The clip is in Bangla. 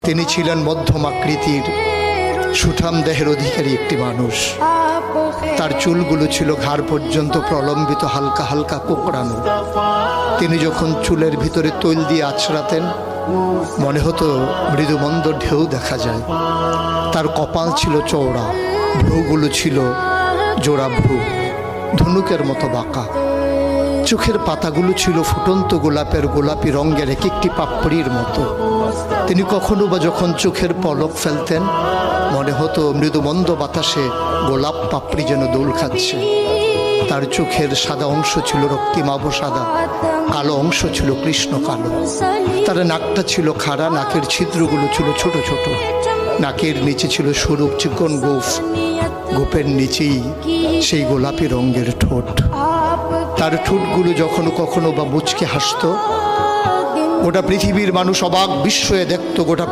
তিনি ছিলেন মধ্যম আকৃতির সুঠাম দেহের অধিকারী একটি মানুষ। তার চুলগুলো ছিল ঘাড় পর্যন্ত প্রলম্বিত, হালকা হালকা কোঁকড়ানো। তিনি যখন চুলের ভিতরে তৈল দিয়ে আছড়াতেন মনে হতো মৃদুমন্দ ঢেউ দেখা যায়। তার কপাল ছিল চওড়া, ভ্রুগুলো ছিল জোড়া ভ্রু, ধনুকের মতো বাঁকা। চোখের পাতাগুলো ছিল ফুটন্ত গোলাপের গোলাপি রঙের এক একটি পাপড়ির মতো। তিনি কখনো বা যখন চোখের পলক ফেলতেন মনে হতো মৃদুমন্দ বাতাসে গোলাপ পাপড়ি যেন দোল খাচ্ছে। তার চোখের সাদা অংশ ছিল রক্তিমাভ সাদা, কালো অংশ ছিল কৃষ্ণ কালো। তার নাকটা ছিল খাড়া, নাকের ছিদ্রগুলো ছিল ছোট ছোট। নাকের নিচে ছিল সরু চিকন গোঁফ, গোঁফের নিচেই সেই গোলাপি রঙের ঠোঁট। তার ঠোঁটগুলো যখন কখনো বা মুচকে হাসত, গোটা পৃথিবীর মানুষ অবাক বিস্ময়ে দেখত। গোটা